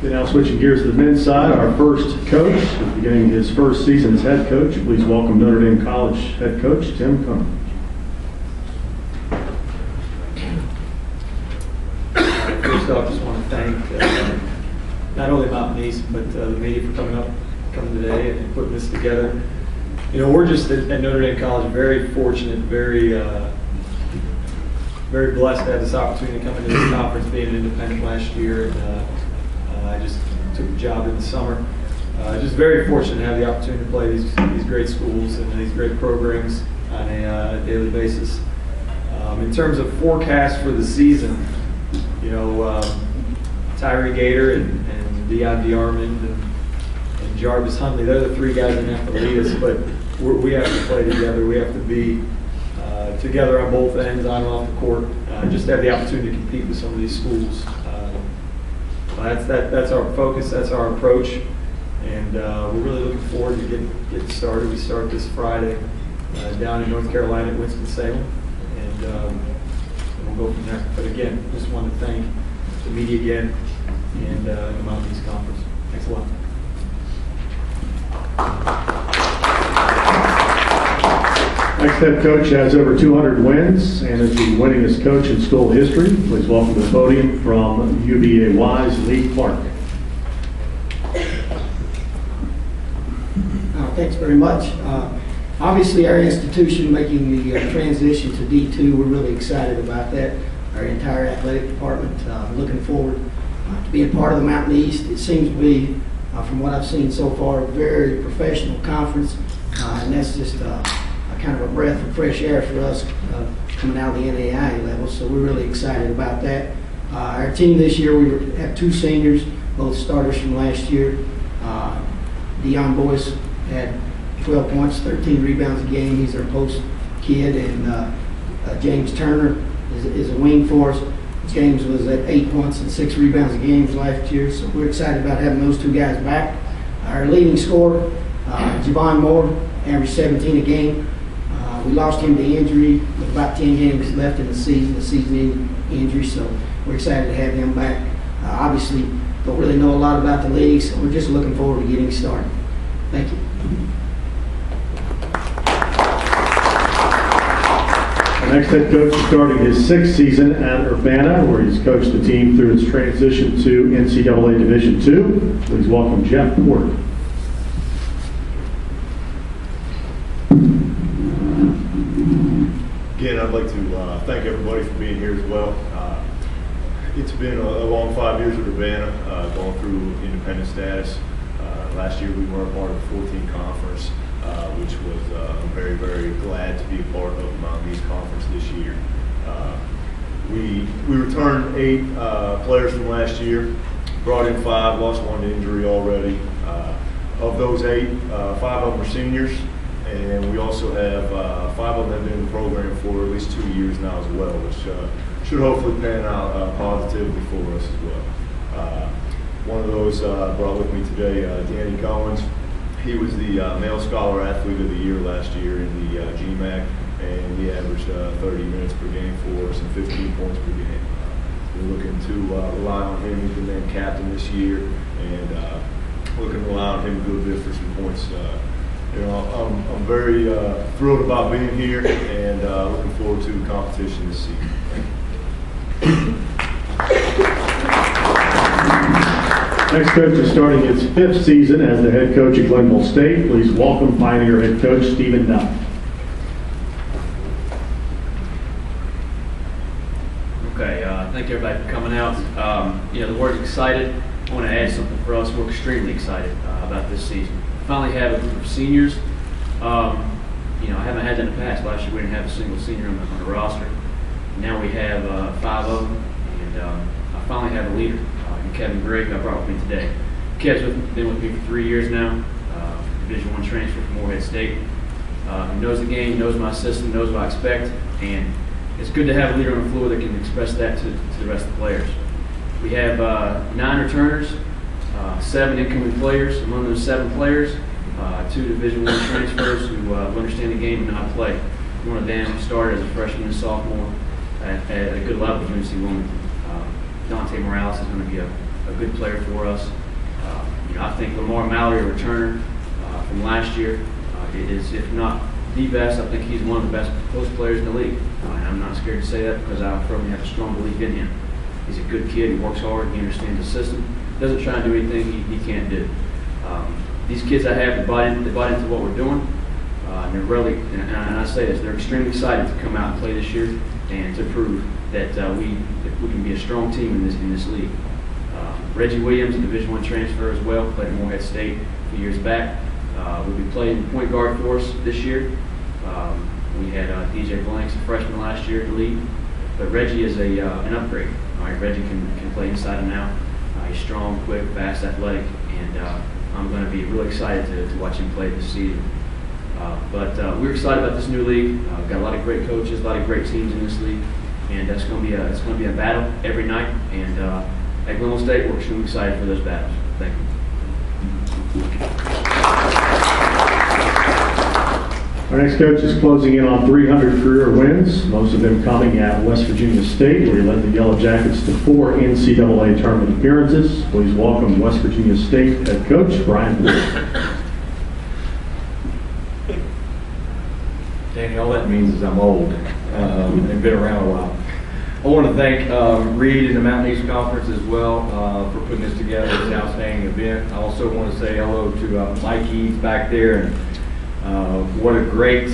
Okay, now switching gears to the men's side, our first coach is beginning his first season as head coach. Please welcome Notre Dame College head coach Tim Cumber. First off, I just want to thank not only Mount East, but the media for coming today and putting this together. You know, we're just at Notre Dame College very fortunate, very blessed to have this opportunity to come into this conference, being an independent last year, and I just took a job in the summer. Just very fortunate to have the opportunity to play these great schools and these great programs on a daily basis. In terms of forecast for the season, you know, Tyree Gator and Deion DeArmond and Jarvis Huntley, they're the three guys that have to lead us, but we have to play together. We have to be together on both ends, on and off the court, just to have the opportunity to compete with some of these schools. That's our focus, that's our approach, and we're really looking forward to getting started. We start this Friday down in North Carolina at Winston-Salem, and we'll go from there. But again, just want to thank the media again and the Mountain East Conference. Thanks a lot. Next head coach has over 200 wins and is the winningest coach in school history. Please welcome to the podium from UVA-Wise, Lee Clark. Thanks very much. Obviously, our institution making the transition to D2, we're really excited about that. Our entire athletic department looking forward to being part of the Mountain East. It seems to be, from what I've seen so far, a very professional conference, and that's just kind of a breath of fresh air for us coming out of the NAIA level, so we're really excited about that. Our team this year, we have two seniors, both starters from last year. Deion Boyce had 12 points, 13 rebounds a game. He's our post kid, and James Turner is a wing for us. James was at 8 points and 6 rebounds a game last year, so we're excited about having those two guys back. Our leading scorer, Javon Moore, averaged 17 a game. We lost him to injury with about 10 games left in the season injury, so we're excited to have him back. Obviously, don't really know a lot about the league, so we're just looking forward to getting started. Thank you. The next head coach is starting his sixth season at Urbana, where he's coached the team through its transition to NCAA Division II. Please welcome Jeff Porter. Again, I'd like to thank everybody for being here as well. It's been a long 5 years at Urbana, going through independent status. Last year we were a part of the 14 conference, which was I'm very, very glad to be a part of the Mountain East Conference this year. We returned 8 players from last year, brought in 5, lost 1 to injury already. Of those 8, 5 of them are seniors. And we also have 5 of them have been in the program for at least 2 years now as well, which should hopefully pan out positively for us as well. One of those brought with me today, Danny Goins. He was the Male Scholar Athlete of the Year last year in the GMAC, and he averaged 30 minutes per game for us and 15 points per game. We're looking to rely on him. He's been named captain this year, and looking to rely on him to do a bit for some points. You know, I'm very thrilled about being here and looking forward to the competition this season. Next coach is starting his 5th season as the head coach at Glenville State. Please welcome Pioneer head coach Stephen Duff. Okay, thank everybody for coming out. You know, the word's excited. I want to add something for us. We're extremely excited about this season. Finally have a group of seniors. You know, I haven't had that in the past. Last year we didn't have a single senior on the roster. Now we have 5 of them, and I finally have a leader, Kevin Gregg, I brought with me today. Kev's been with me for 3 years now, Division I transfer from Morehead State. He knows the game, knows my system, knows what I expect, and it's good to have a leader on the floor that can express that to the rest of the players. We have 9 returners, 7 incoming players. Among those 7 players, 2 Division I transfers who understand the game and know how to play. One of them started as a freshman and sophomore at a good level at UNC Wilmington. Dante Morales is going to be a a good player for us. I think Lamar Mallory, a returner from last year, is, if not the best, I think he's one of the best post players in the league. And I'm not scared to say that because I firmly have a strong belief in him. He's a good kid. He works hard. He understands the system. Doesn't try and do anything he can't do. These kids I have, they bought into what we're doing. And they're really, and I say this, they're extremely excited to come out and play this year and to prove that we can be a strong team in this league. Reggie Williams, a Division I transfer as well, played at Morehead State a few years back. Will be playing point guard for us this year. We had DJ Blanks, a freshman last year, in the league. But Reggie is an upgrade. All right, Reggie can play inside and out. He's strong, quick, fast, athletic, and I'm going to be really excited to watch him play this season. But we're excited about this new league. We've got a lot of great coaches, a lot of great teams in this league, and it's going to be a battle every night. And at Glenville State, we're extremely excited for those battles. Thank you. Our next coach is closing in on 300 career wins, most of them coming at West Virginia State, where he led the Yellow Jackets to 4 NCAA tournament appearances. Please welcome West Virginia State head coach Brian Boyd. Danny, all that means is I'm old and been around a while. I want to thank Reed and the Mountain East Conference as well for putting this together. It's an outstanding event. I also want to say hello to Mike Eads back there, and what a great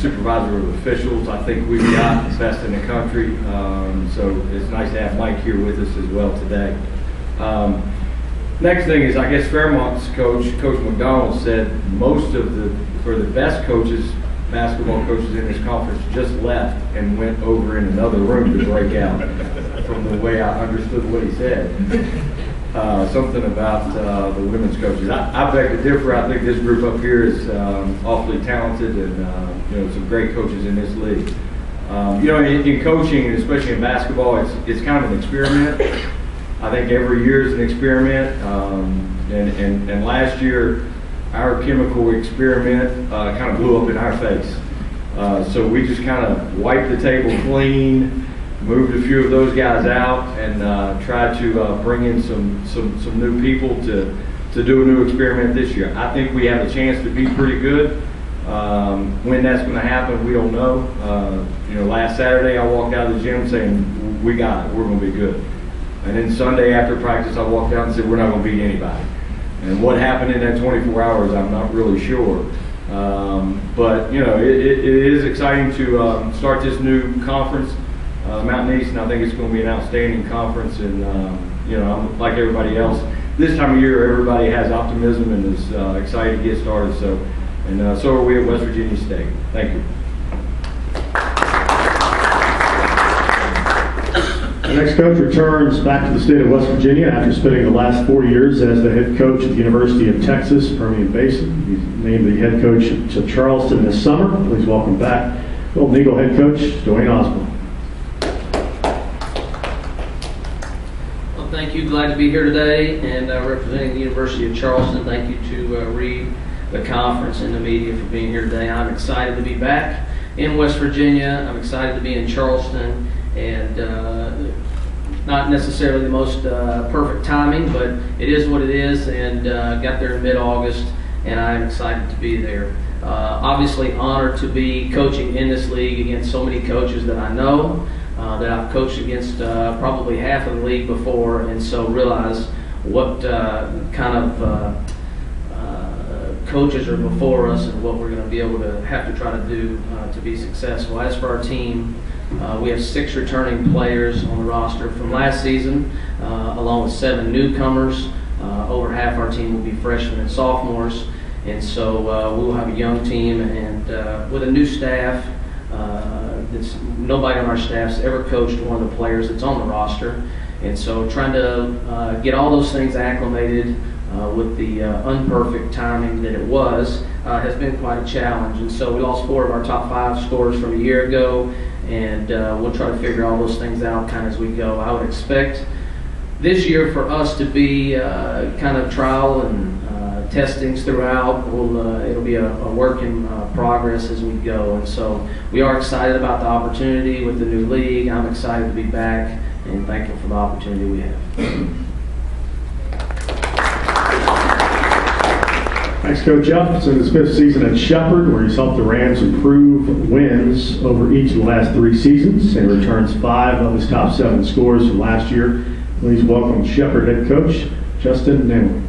supervisor of officials. I think we've got the best in the country, so it's nice to have Mike here with us as well today. Next thing is, I guess Fairmont's coach, Coach McDonald, said most of the best coaches, basketball coaches in this conference, just left and went over in another room to break out, from the way I understood what he said. Something about the women's coaches. I beg to differ. I think this group up here is awfully talented, and some great coaches in this league. In coaching, and especially in basketball, it's kind of an experiment. I think every year is an experiment, and last year our chemical experiment kind of blew up in our face. So we just kind of wiped the table clean, moved a few of those guys out, and tried to bring in some new people to do a new experiment this year. I think we have a chance to be pretty good. When that's going to happen, we don't know. Last Saturday I walked out of the gym saying, we got it, we're going to be good. And then Sunday after practice I walked out and said, we're not going to beat anybody. And what happened in that 24 hours, I'm not really sure. But it is exciting to start this new conference, Mountain East, and I think it's going to be an outstanding conference. And I'm like everybody else. This time of year, everybody has optimism and is excited to get started. So are we at West Virginia State. Thank you. The next coach returns back to the state of West Virginia after spending the last 4 years as the head coach at the University of Texas, Permian Basin. He's named the head coach to Charleston this summer. Please welcome back Golden Eagle head coach Dwayne Osborne. Well, thank you. Glad to be here today and representing the University of Charleston. Thank you to Reed, the conference, and the media for being here today. I'm excited to be back in West Virginia. I'm excited to be in Charleston, and not necessarily the most perfect timing, but it is what it is, and got there in mid-August, and I'm excited to be there. Obviously honored to be coaching in this league against so many coaches that I know, that I've coached against probably half of the league before, and so realize what kind of coaches are before us and what we're going to be able to have to try to do to be successful. As for our team, we have 6 returning players on the roster from last season, along with 7 newcomers. Over half our team will be freshmen and sophomores, and so we will have a young team, and with a new staff. Nobody on our staff's ever coached one of the players that's on the roster, and so trying to get all those things acclimated with the unperfect timing that it was has been quite a challenge. And so we lost 4 of our top 5 scorers from a year ago, and we'll try to figure all those things out kind of as we go. I would expect this year for us to be kind of trial and testings throughout. It'll be a work in progress as we go, and so we are excited about the opportunity with the new league. I'm excited to be back and thankful for the opportunity we have. Next coach up is in his 5th season at Shepherd, where he's helped the Rams improve wins over each of the last 3 seasons and returns 5 of his top 7 scores from last year. Please welcome Shepherd head coach Justin Namely.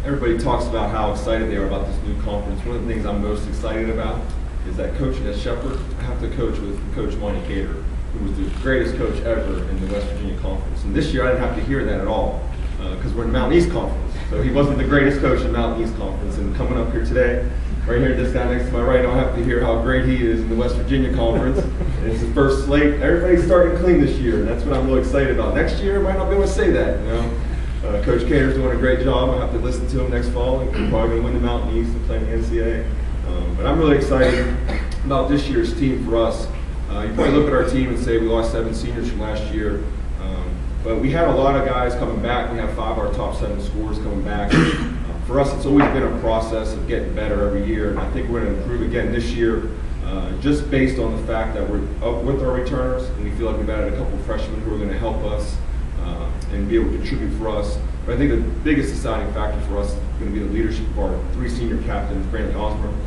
Everybody talks about how excited they are about this new conference. One of the things I'm most excited about is that coaching at Shepherd, I have to coach with Coach Monty Cater, who was the greatest coach ever in the West Virginia Conference. And this year I didn't have to hear that at all because we're in the Mountain East Conference. So he wasn't the greatest coach in the Mountain East Conference. And coming up here today, right here, this guy next to my right, I don't have to hear how great he is in the West Virginia Conference. And it's his first slate. Everybody's starting clean this year, and that's what I'm really excited about. Next year, I might not be able to say that, you know. Coach Cater's doing a great job. I'll have to listen to him next fall, and we're probably going to win the Mountain East and play in the NCAA. But I'm really excited about this year's team for us. You probably look at our team and say we lost 7 seniors from last year, but we had a lot of guys coming back. We have 5 of our top 7 scorers coming back. For us, it's always been a process of getting better every year, and I think we're going to improve again this year, just based on the fact that we're up with our returners, and we feel like we've added a couple of freshmen who are going to help us and be able to contribute for us. But I think the biggest deciding factor for us is going to be the leadership of our 3 senior captains, Brandon Osborne,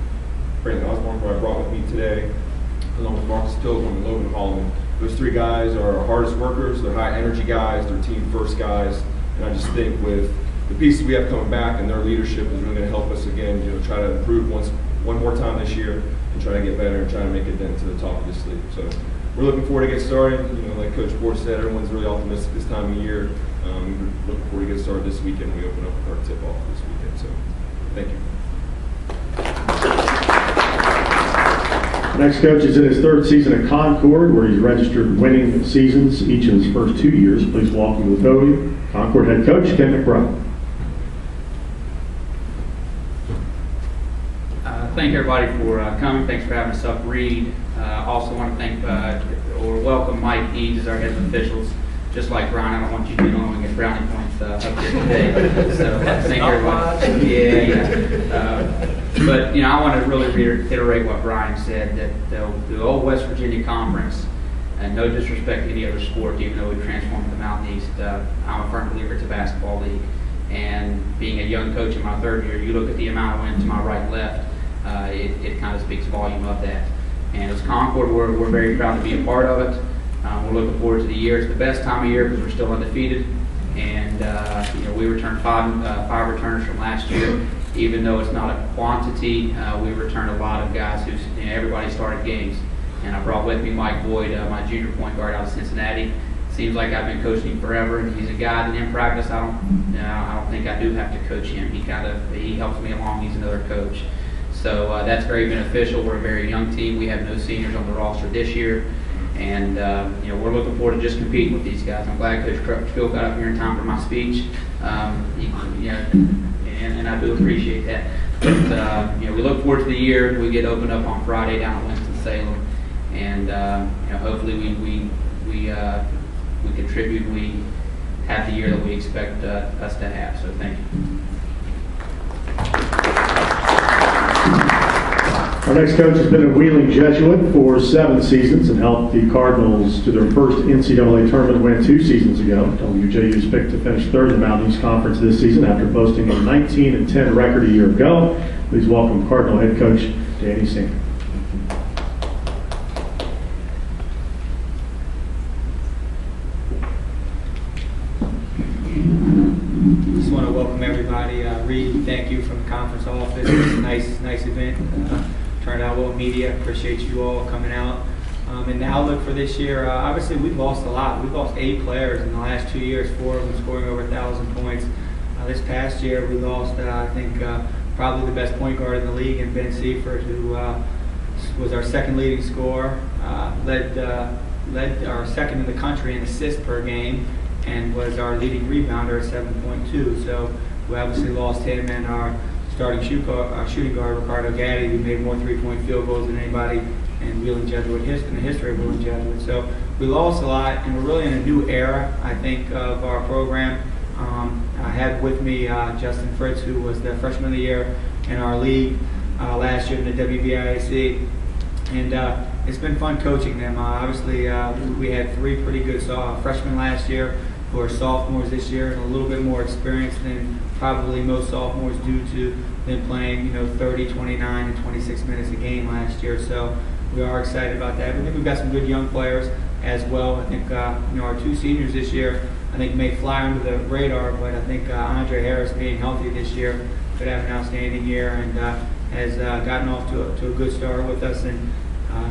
who I brought with me today, along with Marcus Pilgrim and Logan Holloman. Those 3 guys are our hardest workers, they're high energy guys, they're team first guys, and I just think with the pieces we have coming back and their leadership is really going to help us again, try to improve one more time this year and try to get better and try to make it then to the top of this league. So we're looking forward to get started. Like Coach Ford said, everyone's really optimistic this time of year. We're looking forward to get started this weekend. We open up our tip-off this weekend. So thank you. Next coach is in his 3rd season at Concord, where he's registered winning seasons each of his first 2 years. Please welcome to the podium Concord head coach Ken McBride. Thank everybody for coming. Thanks for having us up read. Also want to thank or welcome Mike Eads as our head officials. Just like Brian, I don't want you to only get brownie points up here today. So thank everybody. But I want to really reiterate what Brian said, that the old West Virginia Conference, and no disrespect to any other sport, even though we've transformed the Mountain East, I'm a firm believer it's a basketball league. And being a young coach in my 3rd year, you look at the amount of wins to my right and left, it kind of speaks volume of that. And as Concord, we're very proud to be a part of it. We're looking forward to the year. It's the best time of year because we're still undefeated. And we returned 5 returners from last year. Even though it's not a quantity, we returned a lot of guys who everybody started games. And I brought with me Mike Boyd, my junior point guard out of Cincinnati. Seems like I've been coaching him forever, and he's a guy that in practice I don't think I do have to coach him. He helps me along. He's another coach. So that's very beneficial. We're a very young team. We have no seniors on the roster this year. And we're looking forward to just competing with these guys. I'm glad Coach Crutchfield got up here in time for my speech. And I do appreciate that. But we look forward to the year. We get opened up on Friday down at Winston-Salem. And hopefully we contribute. We have the year that we expect us to have. So thank you. Our next coach has been a Wheeling Jesuit for 7 seasons and helped the Cardinals to their first NCAA tournament win 2 seasons ago. WJU is picked to finish 3rd in the Mountain East Conference this season after posting a 19-10 record a year ago. Please welcome Cardinal head coach Danny Sink. Just want to welcome everybody. Reed, thank you from the conference office. It was a nice event. Turned out well. Media, appreciate you all coming out. And the outlook for this year, obviously we've lost a lot. We've lost 8 players in the last 2 years, 4 of them scoring over 1,000 points. This past year we lost, I think, probably the best point guard in the league in Ben Seifert, who was our 2nd leading scorer, led our 2nd in the country in assists per game, and was our leading rebounder at 7.2. So we obviously lost him, and our starting shooting guard, Ricardo Gaddy, who made more 3-point field goals than anybody in Wheeling Jesuit in the history of Wheeling Jesuit. So we lost a lot, and we're really in a new era, I think, of our program. I had with me Justin Fritz, who was the freshman of the year in our league last year in the WVIAC. And it's been fun coaching them. Obviously, we had 3 pretty good freshmen last year who are sophomores this year, and a little bit more experience than probably most sophomores due to them playing, 30, 29, and 26 minutes a game last year. So we are excited about that. I think we've got some good young players as well. I think our 2 seniors this year, I think may fly under the radar, but I think Andre Harris being healthy this year could have an outstanding year, and has gotten off to a good start with us. And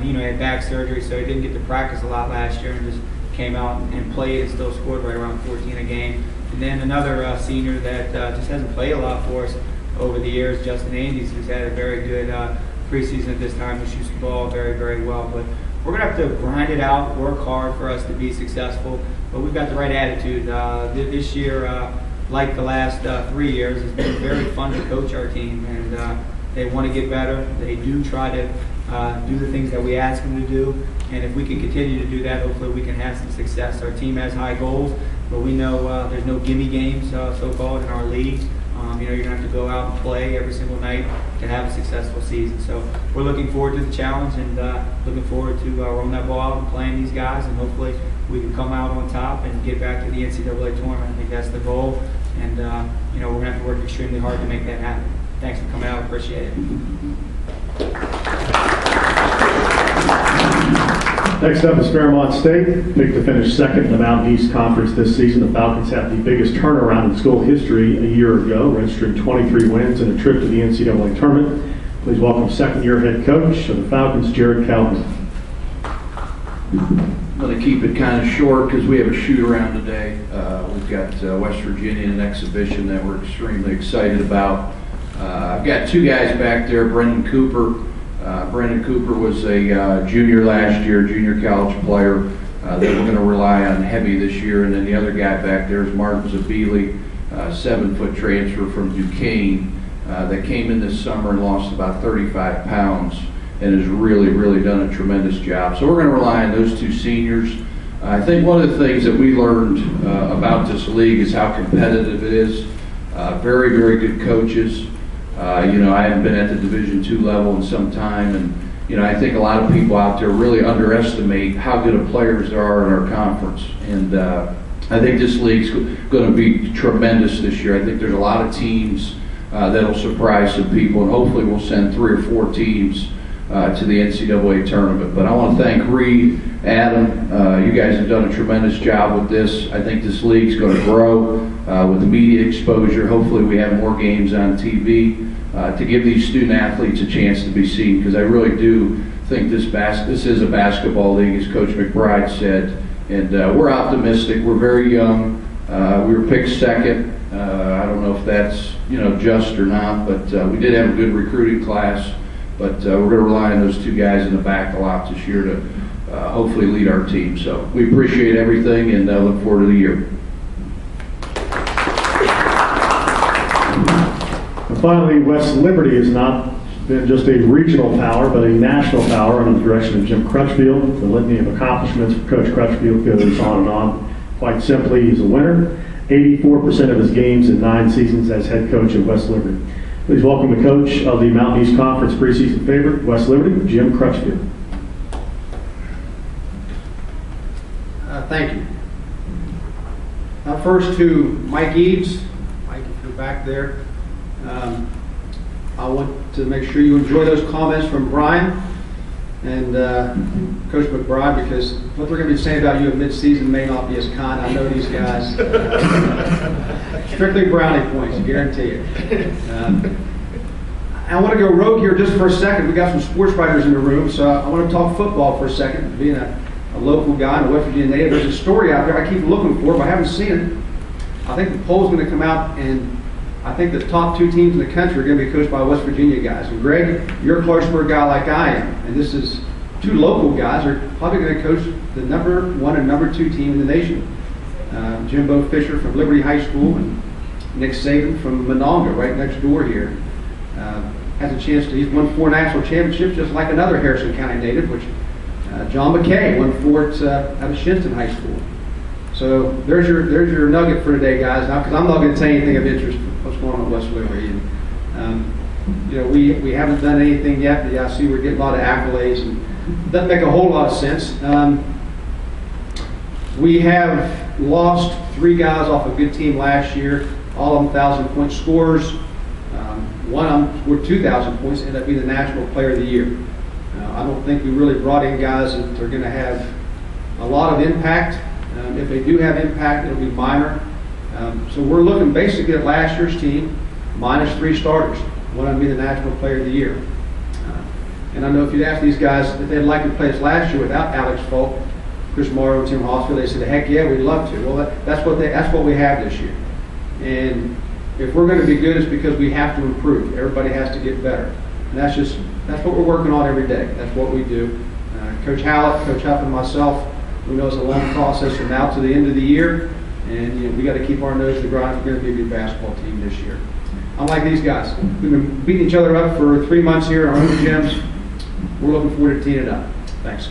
he had back surgery, so he didn't get to practice a lot last year, and just came out and played and still scored right around 14 a game. And then another senior that just hasn't played a lot for us over the years, Justin Andes, who's had a very good preseason at this time, who shoots the ball very, very well. But we're going to have to grind it out, work hard for us to be successful, but we've got the right attitude. This year, like the last 3 years, it's been very fun to coach our team, and they want to get better. They do try to do the things that we ask them to do, and if we can continue to do that, hopefully we can have some success. Our team has high goals, but we know there's no gimme games, so-called, in our league. You're going to have to go out and play every single night to have a successful season. So we're looking forward to the challenge, and looking forward to rolling that ball out and playing these guys, and hopefully we can come out on top and get back to the NCAA tournament. I think that's the goal, and we're going to have to work extremely hard to make that happen. Thanks for coming out. I appreciate it. Next up is Fairmont State. Picked to finish second in the Mountain East Conference this season. The Falcons had the biggest turnaround in school history a year ago, registering 23 wins and a trip to the NCAA tournament. Please welcome second-year head coach of the Falcons, Jared Calhoun. I'm going to keep it kind of short because we have a shoot-around today. We've got West Virginia in an exhibition that we're extremely excited about. I've got 2 guys back there, Brendan Cooper. Brendan Cooper was a junior last year, junior college player that we're going to rely on heavy this year. And then the other guy back there is Martin Zabili, 7-foot transfer from Duquesne that came in this summer and lost about 35 pounds and has really, really done a tremendous job. So we're going to rely on those 2 seniors. I think one of the things that we learned about this league is how competitive it is. Very, very good coaches. I haven't been at the Division II level in some time, and I think a lot of people out there really underestimate how good of players there are in our conference. And I think this league's going to be tremendous this year. I think there's a lot of teams that'll surprise some people, and hopefully we'll send 3 or 4 teams to the NCAA tournament. But I want to thank Reed, Adam. You guys have done a tremendous job with this. I think this league's going to grow with the media exposure. Hopefully we have more games on TV to give these student athletes a chance to be seen, because I really do think this is a basketball league, as Coach McBride said, and we're optimistic. We're very young. We were picked second. I don't know if that's just or not, but we did have a good recruiting class. But we're going to rely on those 2 guys in the back a lot this year to hopefully lead our team. So we appreciate everything and look forward to the year. And finally, West Liberty has not been just a regional power, but a national power under the direction of Jim Crutchfield. The litany of accomplishments for Coach Crutchfield goes on and on. Quite simply, he's a winner. 84% of his games in 9 seasons as head coach of West Liberty. Please welcome the coach of the Mountain East Conference preseason favorite, West Liberty, Jim Crutchfield. Thank you. First to Mike Eads. Mike, if you're back there. I want to make sure you enjoy those comments from Brian and Coach McBride, because what they're going to be saying about you at midseason may not be as kind. I know these guys. Strictly brownie points, I guarantee you. I want to go rogue here just for a second. We got some sports writers in the room, so I want to talk football for a second. Being a local guy and a West Virginia native, there's a story out there I keep looking for, but I haven't seen it. I think the poll's going to come out, and I think the top 2 teams in the country are going to be coached by West Virginia guys. And Greg, you're a Clarksburg guy like I am, and this is 2 local guys are probably going to coach the number 1 and number 2 team in the nation. Jimbo Fisher from Liberty High School and Nick Saban from Monongah, right next door here. Has a chance to, he's won 4 national championships, just like another Harrison County native, which John McKay won 4 out of Shinston High School. So there's your nugget for today, guys. Now, because I'm not going to say anything of interest what's going on at West Liberty. And, we haven't done anything yet, but I see we're getting a lot of accolades. And doesn't make a whole lot of sense. We have lost 3 guys off a good team last year, all of them 1,000-point scorers. One of them scored 2,000 points, ended up being the National Player of the Year. I don't think we really brought in guys that are going to have a lot of impact. If they do have impact, it'll be minor. So we're looking basically at last year's team, minus 3 starters. One of them being the National Player of the Year. And I know if you'd ask these guys if they'd like to play us last year without Alex Folk, Chris Morrow, Tim Hossfield, they said, heck yeah, we'd love to. Well, that's what we have this year. And if we're going to be good, it's because we have to improve. Everybody has to get better. And that's what we're working on every day. That's what we do. Coach Hallett, Coach Huff, and myself, we know it's a long process from now to the end of the year. And we got to keep our nose to the ground if we're going to be a good basketball team this year. Unlike these guys, we've been beating each other up for 3 months here in our own gyms. We're looking forward to teeing it up. Thanks.